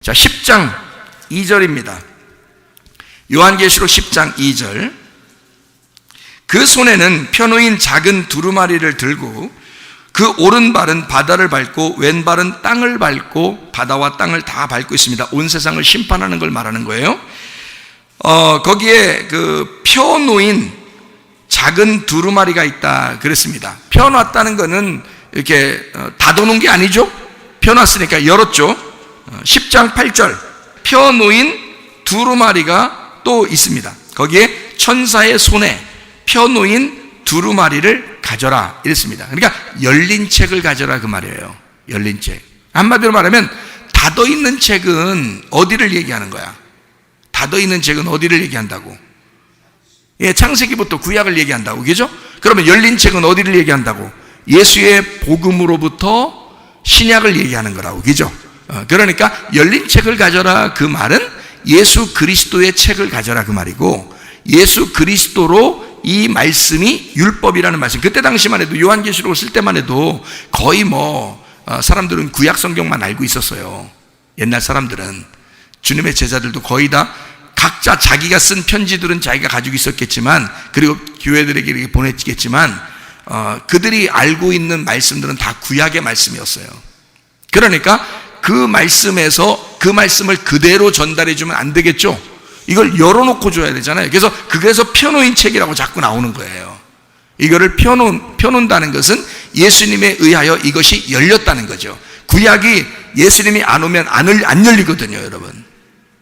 자, 10장 2절입니다. 요한계시록 10장 2절. 그 손에는 펴놓인 작은 두루마리를 들고 그 오른발은 바다를 밟고 왼발은 땅을 밟고 바다와 땅을 다 밟고 있습니다. 온 세상을 심판하는 걸 말하는 거예요. 거기에 그 펴놓인 작은 두루마리가 있다 그랬습니다. 펴놨다는 거는 이렇게 닫아놓은 게 아니죠. 펴놨으니까 열었죠. 10장 8절 펴놓인 두루마리가 또 있습니다. 거기에 천사의 손에 펴놓인 두루마리를 가져라 이랬습니다. 그러니까 열린 책을 가져라 그 말이에요. 열린 책. 한마디로 말하면 닫아있는 책은 어디를 얘기하는 거야? 닫아있는 책은 어디를 얘기한다고? 예, 창세기부터 구약을 얘기한다고, 그죠? 그러면 열린 책은 어디를 얘기한다고? 예수의 복음으로부터 신약을 얘기하는 거라고, 그죠? 그러니까 열린 책을 가져라 그 말은 예수 그리스도의 책을 가져라 그 말이고, 예수 그리스도로 이 말씀이 율법이라는 말씀. 그때 당시만 해도 요한계시록을 쓸 때만 해도 거의 사람들은 구약 성경만 알고 있었어요. 옛날 사람들은. 주님의 제자들도 거의 다 각자 자기가 쓴 편지들은 자기가 가지고 있었겠지만, 그리고 교회들에게 이렇게 보냈겠지만, 그들이 알고 있는 말씀들은 다 구약의 말씀이었어요. 그러니까 그 말씀에서 그 말씀을 그대로 전달해 주면 안 되겠죠. 이걸 열어놓고 줘야 되잖아요. 그래서 펴놓인 책이라고 자꾸 나오는 거예요. 이거를 펴놓는다는 것은 예수님에 의하여 이것이 열렸다는 거죠. 구약이 예수님이 안 오면 안 열리거든요, 여러분.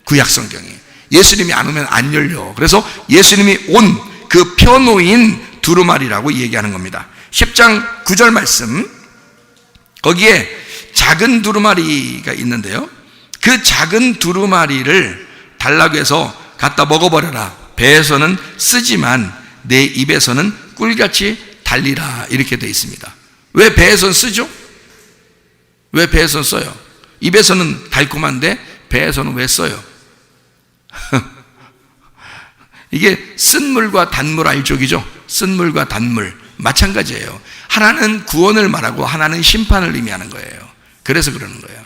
구약 성경이 예수님이 안 오면 안 열려. 그래서 예수님이 온 그 펴놓인 두루마리라고 얘기하는 겁니다. 10장 9절 말씀, 거기에 작은 두루마리가 있는데요, 그 작은 두루마리를 달라고 해서 갖다 먹어버려라. 배에서는 쓰지만 내 입에서는 꿀같이 달리라, 이렇게 되어 있습니다. 왜 배에서는 쓰죠? 왜 배에서는 써요? 입에서는 달콤한데 배에서는 왜 써요? 이게 쓴물과 단물 알죠, 그죠? 쓴물과 단물 마찬가지예요. 하나는 구원을 말하고 하나는 심판을 의미하는 거예요. 그래서 그러는 거예요.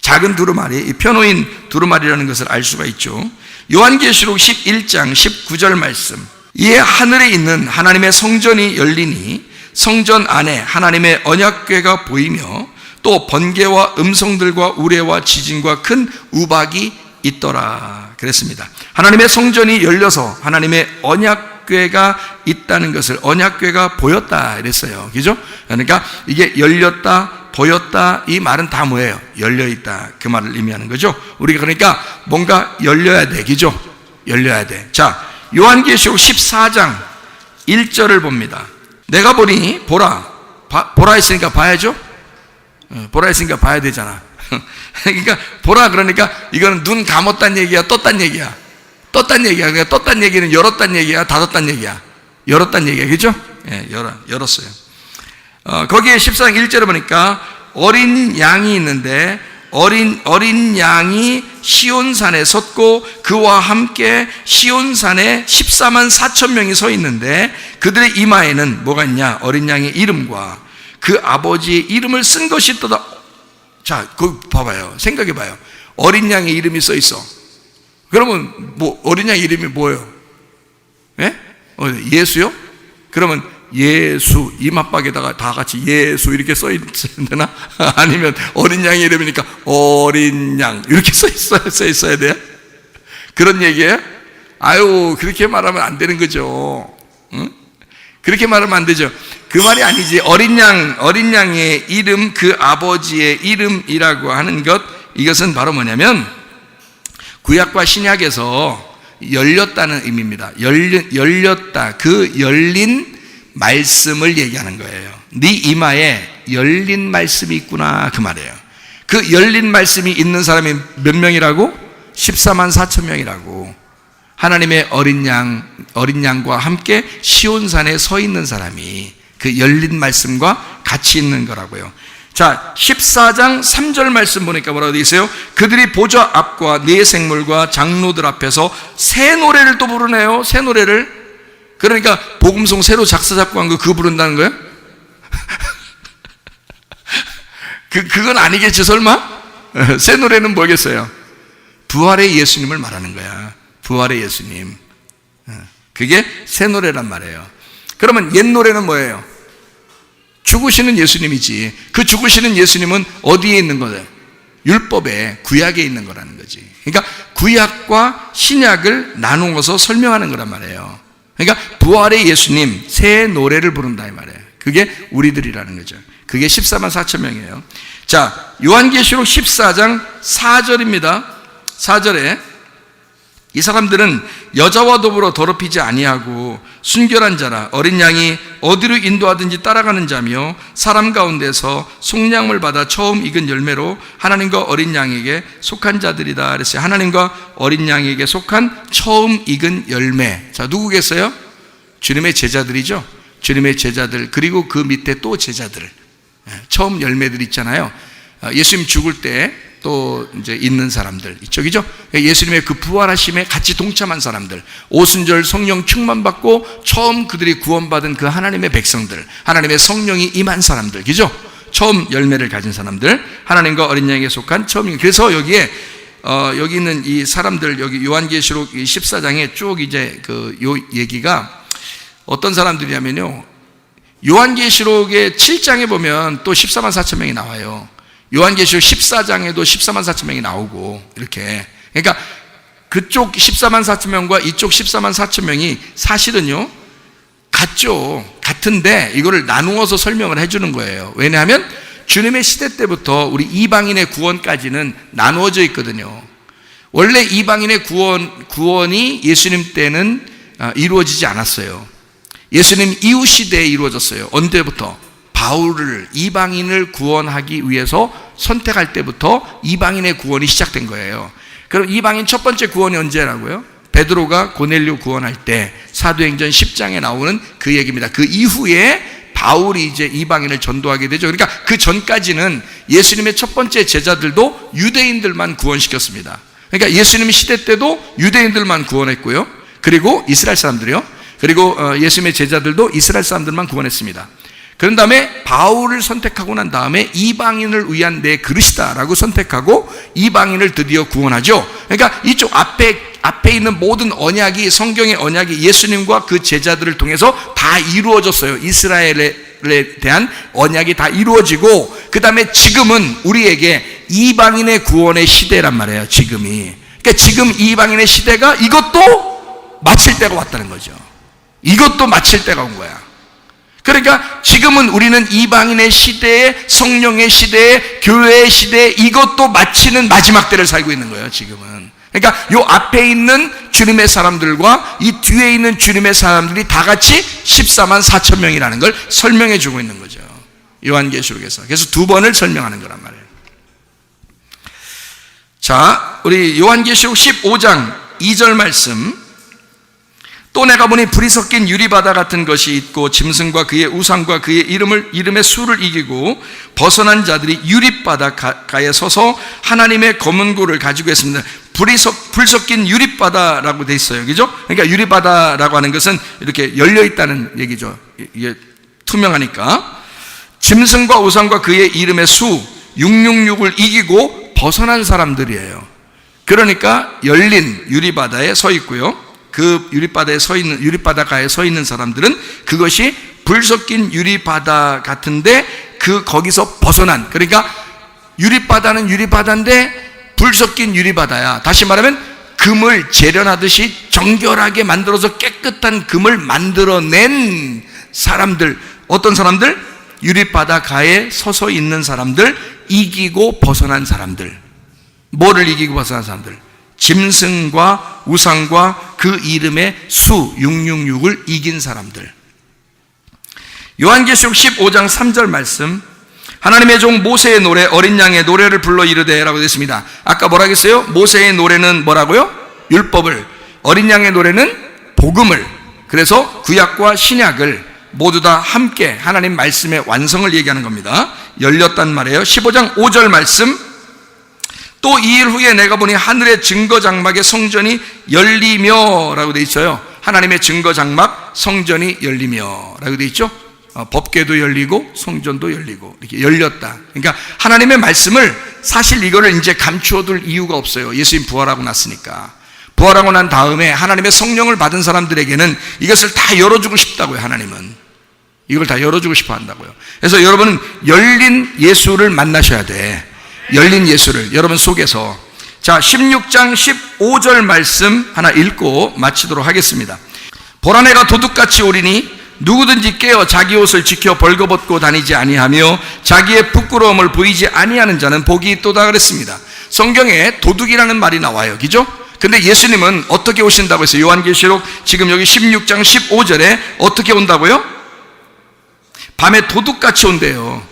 작은 두루마리, 펴놓인 두루마리라는 것을 알 수가 있죠. 요한계시록 11장 19절 말씀, 이에 하늘에 있는 하나님의 성전이 열리니 성전 안에 하나님의 언약궤가 보이며 또 번개와 음성들과 우레와 지진과 큰 우박이 있더라 그랬습니다. 하나님의 성전이 열려서 하나님의 언약궤가 있다는 것을, 언약궤가 보였다 이랬어요, 그죠? 그러니까 이게 열렸다, 보였다, 이 말은 다 뭐예요? 열려있다, 그 말을 의미하는 거죠. 우리가 그러니까 뭔가 열려야 돼, 그죠? 열려야 돼. 자, 요한계시록 14장 1절을 봅니다. 내가 보니 보라, 보라 했으니까 봐야죠. 보라 했으니까 봐야 되잖아. 그러니까 보라, 그러니까 이거는 눈 감았단 얘기야, 떴단 얘기야? 떴단 얘기야. 그러니까 떴단 얘기는 열었단 얘기야, 닫았단 얘기야? 열었단 얘기야, 그죠? 예, 열었어요. 거기에 14장 1절에 보니까 어린 양이 있는데 어린 양이 시온산에 섰고 그와 함께 시온산에 14만 4천 명이 서 있는데 그들의 이마에는 뭐가 있냐? 어린 양의 이름과 그 아버지의 이름을 쓴 것이 있도다. 자, 그거 봐봐요. 생각해 봐요. 어린 양의 이름이 써 있어. 그러면 어린 양의 이름이 뭐예요? 예? 예수요? 그러면 예수, 이맛박에다가 다 같이 예수 이렇게 써 있어야 되나? 아니면 어린 양의 이름이니까 어린 양 이렇게 써 있어야 돼요? 그런 얘기예요? 아유, 그렇게 말하면 안 되는 거죠. 응? 그렇게 말하면 안 되죠. 그 말이 아니지. 어린 양의 이름, 그 아버지의 이름이라고 하는 것, 이것은 바로 뭐냐면 구약과 신약에서 열렸다는 의미입니다. 열렸다, 그 열린 말씀을 얘기하는 거예요. 네 이마에 열린 말씀이 있구나, 그 말이에요. 그 열린 말씀이 있는 사람이 몇 명이라고? 14만 4천 명이라고. 하나님의 어린 양과 함께 시온산에 서 있는 사람이 그 열린 말씀과 같이 있는 거라고요. 자, 14장 3절 말씀 보니까 뭐라고 되어 있어요? 그들이 보좌 앞과 네 생물과 장로들 앞에서 새 노래를 또 부르네요. 새 노래를. 그러니까 복음송 새로 작사 작곡한 거 그거 부른다는 거예요? 그건 아니겠지 설마? 새 노래는 뭐겠어요? 부활의 예수님을 말하는 거야. 부활의 예수님. 그게 새 노래란 말이에요. 그러면 옛 노래는 뭐예요? 죽으시는 예수님이지. 그 죽으시는 예수님은 어디에 있는 거예요? 율법에, 구약에 있는 거라는 거지. 그러니까 구약과 신약을 나누어서 설명하는 거란 말이에요. 그러니까 부활의 예수님, 새 노래를 부른다 이 말이에요. 그게 우리들이라는 거죠. 그게 14만 4천 명이에요. 자, 요한계시록 14장 4절입니다. 4절에 이 사람들은 여자와 더불어 더럽히지 아니하고 순결한 자라, 어린 양이 어디로 인도하든지 따라가는 자며 사람 가운데서 속량을 받아 처음 익은 열매로 하나님과 어린 양에게 속한 자들이다 그랬어요. 하나님과 어린 양에게 속한 처음 익은 열매. 자, 누구겠어요? 주님의 제자들이죠. 주님의 제자들, 그리고 그 밑에 또 제자들, 처음 열매들 있잖아요. 예수님 죽을 때 또 이제 있는 사람들 이쪽이죠. 예수님의 그 부활하심에 같이 동참한 사람들, 오순절 성령 충만 받고 처음 그들이 구원받은 그 하나님의 백성들, 하나님의 성령이 임한 사람들, 그죠? 처음 열매를 가진 사람들, 하나님과 어린 양에게 속한 처음. 그래서 여기에 여기 있는 이 사람들, 여기 요한계시록 14장에 쭉 이제 요 얘기가 어떤 사람들이냐면요, 요한계시록의 7장에 보면 또 14만 4천 명이 나와요. 요한계시록 14장에도 14만 4천 명이 나오고, 이렇게. 그러니까 그쪽 14만 4천 명과 이쪽 14만 4천 명이 사실은요 같죠. 같은데 이거를 나누어서 설명을 해주는 거예요. 왜냐하면 주님의 시대 때부터 우리 이방인의 구원까지는 나누어져 있거든요. 원래 이방인의 구원이 예수님 때는 이루어지지 않았어요. 예수님 이후 시대에 이루어졌어요. 언제부터? 바울을, 이방인을 구원하기 위해서 선택할 때부터 이방인의 구원이 시작된 거예요. 그럼 이방인 첫 번째 구원이 언제라고요? 베드로가 고넬료 구원할 때, 사도행전 10장에 나오는 그 얘기입니다. 그 이후에 바울이 이제 이방인을 전도하게 되죠. 그러니까 그 전까지는 예수님의 첫 번째 제자들도 유대인들만 구원시켰습니다. 그러니까 예수님 시대 때도 유대인들만 구원했고요. 그리고 이스라엘 사람들이요. 그리고 예수님의 제자들도 이스라엘 사람들만 구원했습니다. 그런 다음에 바울을 선택하고 난 다음에 이방인을 위한 내 그릇이다라고 선택하고 이방인을 드디어 구원하죠. 그러니까 이쪽 앞에 있는 모든 언약이, 성경의 언약이 예수님과 그 제자들을 통해서 다 이루어졌어요. 이스라엘에 대한 언약이 다 이루어지고, 그 다음에 지금은 우리에게 이방인의 구원의 시대란 말이에요. 지금이. 그러니까 지금 이방인의 시대가 이것도 마칠 때가 왔다는 거죠. 이것도 마칠 때가 온 거야. 그러니까 지금은 우리는 이방인의 시대에, 성령의 시대에, 교회의 시대에 이것도 마치는 마지막 때를 살고 있는 거예요. 지금은. 그러니까 요 앞에 있는 주님의 사람들과 이 뒤에 있는 주님의 사람들이 다 같이 14만 4천 명이라는 걸 설명해 주고 있는 거죠. 요한계시록에서. 그래서 두 번을 설명하는 거란 말이에요. 자, 우리 요한계시록 15장 2절 말씀. 또 내가 보니 불이 섞인 유리바다 같은 것이 있고 짐승과 그의 우상과 그의 이름의 수를 이기고 벗어난 자들이 유리바다가에 서서 하나님의 검은 고를 가지고 있습니다. 불 섞인 유리바다라고 돼 있어요. 그죠? 그러니까 유리바다라고 하는 것은 이렇게 열려 있다는 얘기죠. 이게 투명하니까. 짐승과 우상과 그의 이름의 수 666을 이기고 벗어난 사람들이에요. 그러니까 열린 유리바다에 서 있고요. 그 유리바다가에 서 있는 사람들은 그것이 불 섞인 유리바다 같은데 거기서 벗어난, 그러니까 유리바다는 유리바다인데 불 섞인 유리바다야. 다시 말하면 금을 재련하듯이 정결하게 만들어서 깨끗한 금을 만들어낸 사람들. 어떤 사람들? 유리바다가에 서서 있는 사람들, 이기고 벗어난 사람들. 뭐를 이기고 벗어난 사람들? 짐승과 우상과 그 이름의 수 666을 이긴 사람들. 요한계시록 15장 3절 말씀. 하나님의 종 모세의 노래, 어린 양의 노래를 불러 이르되 라고 되어 있습니다. 아까 뭐라고 했어요? 모세의 노래는 뭐라고요? 율법을, 어린 양의 노래는 복음을. 그래서 구약과 신약을 모두 다 함께 하나님 말씀의 완성을 얘기하는 겁니다. 열렸단 말이에요. 15장 5절 말씀. 또 2일 후에 내가 보니 하늘의 증거 장막의 성전이 열리며 라고 되어 있어요. 하나님의 증거 장막 성전이 열리며 라고 되어 있죠. 법궤도 열리고 성전도 열리고 이렇게 열렸다. 그러니까 하나님의 말씀을 사실 이거를 이제 감추어둘 이유가 없어요. 예수님 부활하고 났으니까. 부활하고 난 다음에 하나님의 성령을 받은 사람들에게는 이것을 다 열어주고 싶다고요. 하나님은 이걸 다 열어주고 싶어 한다고요. 그래서 여러분은 열린 예수를 만나셔야 돼. 열린 예수를 여러분 속에서. 자, 16장 15절 말씀 하나 읽고 마치도록 하겠습니다. 보라, 내가 도둑같이 오리니 누구든지 깨어 자기 옷을 지켜 벌거벗고 다니지 아니하며 자기의 부끄러움을 보이지 아니하는 자는 복이 있도다 그랬습니다. 성경에 도둑이라는 말이 나와요. 그죠? 근데 예수님은 어떻게 오신다고 했어요? 요한계시록 지금 여기 16장 15절에 어떻게 온다고요? 밤에 도둑같이 온대요.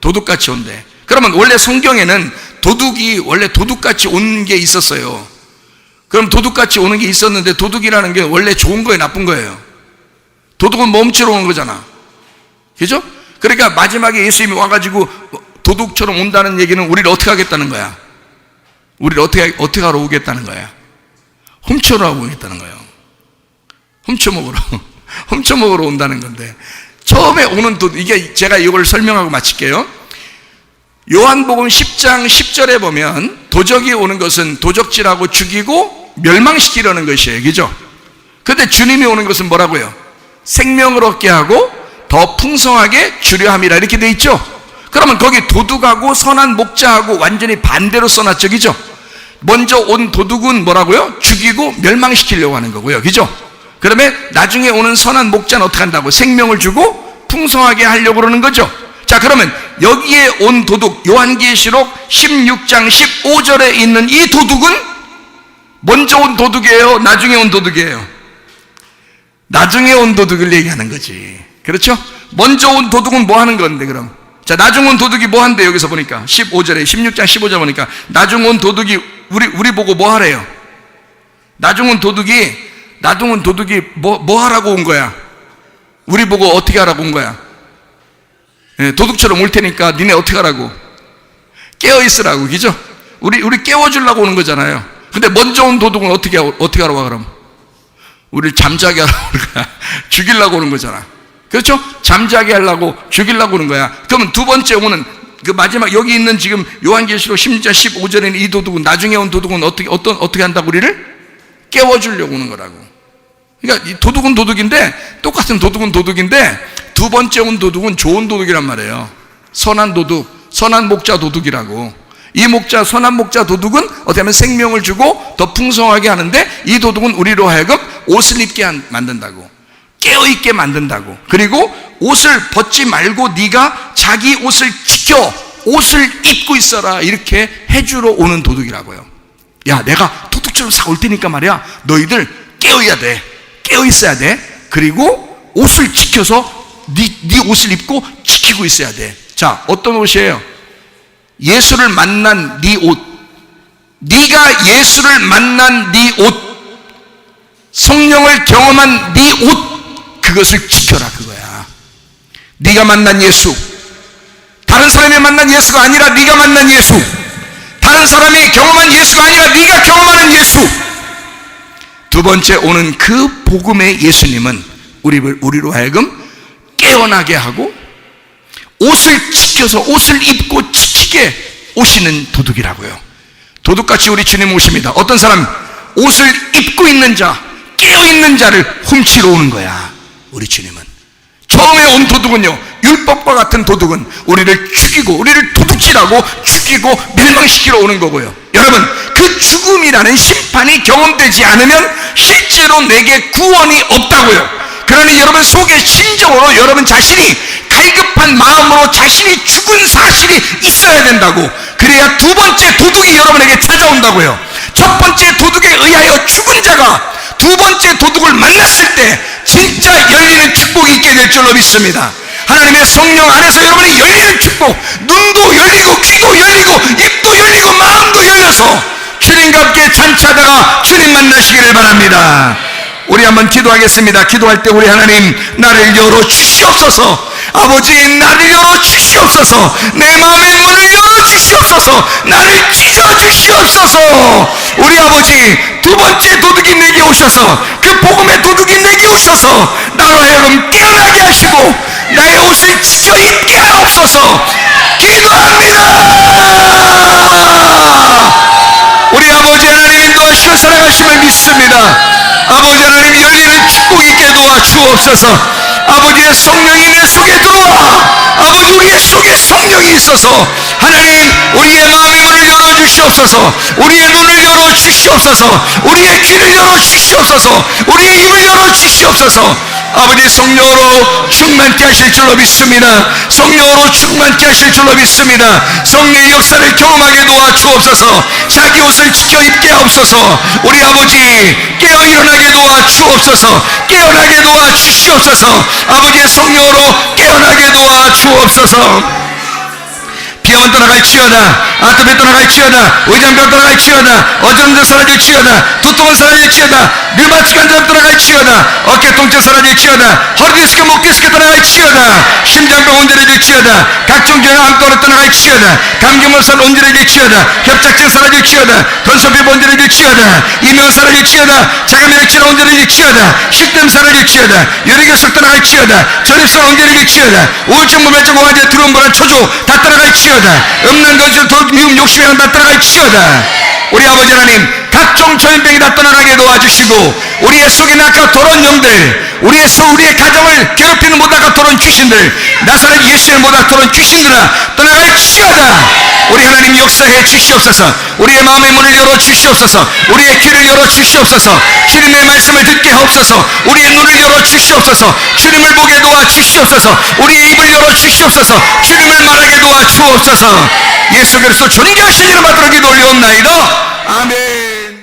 도둑같이 온대. 그러면 원래 성경에는 도둑이 원래 도둑같이 오는 게 있었어요. 그럼 도둑같이 오는 게 있었는데 도둑이라는 게 원래 좋은 거예요, 나쁜 거예요? 도둑은 멈추러 오는 거잖아. 그죠? 그러니까 마지막에 예수님이 와가지고 도둑처럼 온다는 얘기는 우리를 어떻게 하겠다는 거야? 우리를 어떻게 하러 오겠다는 거야? 훔쳐러 오겠다는 거예요. 훔쳐먹으러 온다는 건데, 처음에 오는 도둑, 이게 제가 이걸 설명하고 마칠게요. 요한복음 10장 10절에 보면 도적이 오는 것은 도적질하고 죽이고 멸망시키려는 것이에요. 그죠? 근데 주님이 오는 것은 뭐라고요? 생명을 얻게 하고 더 풍성하게 주려 함이라 이렇게 돼 있죠? 그러면 거기 도둑하고 선한 목자하고 완전히 반대로 써놨죠. 그죠? 먼저 온 도둑은 뭐라고요? 죽이고 멸망시키려고 하는 거고요. 그죠? 그러면 나중에 오는 선한 목자는 어떻게 한다고? 생명을 주고 풍성하게 하려고 그러는 거죠. 자, 그러면 여기에 온 도둑, 요한계시록 16장 15절에 있는 이 도둑은 먼저 온 도둑이에요? 나중에 온 도둑이에요? 나중에 온 도둑을 얘기하는 거지. 그렇죠? 먼저 온 도둑은 뭐 하는 건데, 그럼? 자, 나중 온 도둑이 뭐 한대, 여기서 보니까. 15절에, 16장 15절 보니까. 나중 온 도둑이 우리 보고 뭐 하래요? 나중 온 도둑이 뭐 하라고 온 거야? 우리 보고 어떻게 하라고 온 거야? 도둑처럼 올 테니까 니네 어떻게 하라고? 깨어있으라고, 그죠? 우리 깨워주려고 오는 거잖아요. 근데 먼저 온 도둑은 어떻게 하러 와, 그럼? 우리를 잠자게 하려고 오는 거야. 죽이려고 오는 거잖아. 그렇죠? 잠자게 하려고, 죽이려고 오는 거야. 그러면 두 번째 오는, 그 마지막, 여기 있는 지금 요한계시록 16장 15절에 있는 이 도둑은, 나중에 온 도둑은 어떻게 한다고 우리를? 깨워주려고 오는 거라고. 그러니까 이 도둑은 도둑인데, 똑같은 도둑은 도둑인데, 두 번째 온 도둑은 좋은 도둑이란 말이에요. 선한 도둑, 선한 목자 도둑이라고. 이 선한 목자 도둑은 어떻게 하면 생명을 주고 더 풍성하게 하는데, 이 도둑은 우리로 하여금 옷을 입게 만든다고. 깨어있게 만든다고. 그리고 옷을 벗지 말고 네가 자기 옷을 지켜 옷을 입고 있어라, 이렇게 해주러 오는 도둑이라고요. 야, 내가 도둑처럼 싹 올 테니까 말이야, 너희들 깨어야 돼. 깨어 있어야 돼. 그리고 옷을 지켜서 네 옷을 입고 지키고 있어야 돼. 자, 어떤 옷이에요? 예수를 만난 네 옷. 네가 예수를 만난 네 옷, 성령을 경험한 네 옷, 그것을 지켜라, 그거야. 네가 만난 예수, 다른 사람이 만난 예수가 아니라 네가 만난 예수, 다른 사람이 경험한 예수가 아니라 네가 경험하는 예수. 두 번째 오는 그 복음의 예수님은 우리로 하여금 깨어나게 하고 옷을 지켜서 옷을 입고 지키게 오시는 도둑이라고요. 도둑같이 우리 주님 오십니다. 어떤 사람? 옷을 입고 있는 자, 깨어있는 자를 훔치러 오는 거야, 우리 주님은. 처음에 온 도둑은요, 율법과 같은 도둑은 우리를 죽이고, 우리를 도둑질하고 죽이고 멸망시키러 오는 거고요. 여러분, 그 죽음이라는 심판이 경험되지 않으면 실제로 내게 구원이 없다고요. 그러니 여러분 속에 심정으로 여러분 자신이 갈급한 마음으로 자신이 죽은 사실이 있어야 된다고. 그래야 두 번째 도둑이 여러분에게 찾아온다고요. 첫 번째 도둑에 의하여 죽은 자가 두 번째 도둑을 만났을 때 진짜 열리는 축복이 있게 될 줄로 믿습니다. 하나님의 성령 안에서 여러분이 열리는 축복, 눈도 열리고 귀도 열리고 입도 열리고 마음도 열려서 주님과 함께 찬차다가 주님 만나시기를 바랍니다. 우리 한번 기도하겠습니다. 기도할 때 우리 하나님, 나를 열어주시옵소서. 아버지, 나를 열어주시옵소서. 내 마음의 문을 열어주시옵소서. 나를 찢어주시옵소서. 우리 아버지, 두 번째 도둑이 내게 오셔서, 그 복음의 도둑이 내게 오셔서 나로 하여금 깨어나게 하시고 나의 옷을 지켜 입게 하옵소서. 기도합니다. 우리 아버지 하나님 인도하시고 살아가심을 믿습니다. 아버지 하나님 열리는 축복 있게 도와주옵소서. 아버지의 성령이 내 속에 들어와 아버지 우리의 속에 성령이 있어서 하나님 우리의 마음의 문을 열어주시옵소서. 우리의 눈을 열어주시옵소서. 우리의 귀를 열어주시옵소서. 우리의 입을 열어주시옵소서. 아버지 성령으로 충만케 하실 줄로 믿습니다. 성령으로 충만케 하실 줄로 믿습니다. 성령의 역사를 경험하게 도와주옵소서. 자기 옷을 지켜 입게 하옵소서. 우리 아버지 깨어 일어나게 도와주옵소서. 깨어나게 도와주시옵소서. 아버지의 성령으로 깨어나게 도와주옵소서. 비염은 떠나갈지어다. 아토피 떠나갈지어다. 의장병 떠나갈지어다. 어지럼증 사라질지어다. 두통은 사라질지어다. 류마티क 환장 떠나갈지어다. 어깨 통증 사라질지어다. 허리 디스크 목 디스크 떠나갈지어다. 심장병 온전해질지어다. 각종 질환 암도로 떠나갈지어다. 감기 몰살 온전해질지어다. 협착증 사라질지어다. 건선피부 온전해질지어다. 이명 사라질지어다. 자가면역질환 온전해질지어다. 식댐 사라질지어다. 혈액결석 떠나갈지어다. 전립선 온전해질지어다. 우울증 무면증 고환제 두려움 불안 초조 다 떠나갈지어다. 음란 건술 미움 욕심이랑 다 떠나갈지어다. 우리 아버지 하나님 각종 전염병이 다 떠나가게 도와주시고 우리의 속에 낙하 더러운 영들 우리의 가정을 괴롭히는 못다가 더러운 귀신들 나사렛 예수의 못다가 더러운 귀신들아 떠나갈지어다. 우리 하나님 역사해 주시옵소서. 우리의 마음의 문을 열어 주시옵소서. 우리의 귀를 열어 주시옵소서. 주님의 말씀을 듣게 하옵소서. 우리의 눈을 열어 주시옵소서. 주님을 보게 도와 주시옵소서. 우리의 입을 열어 주시옵소서. 주님을 말하게 도와 주옵소서. 예수 그리스도 존귀하신 이름 받들어 기도 올리옵나이다. 아멘.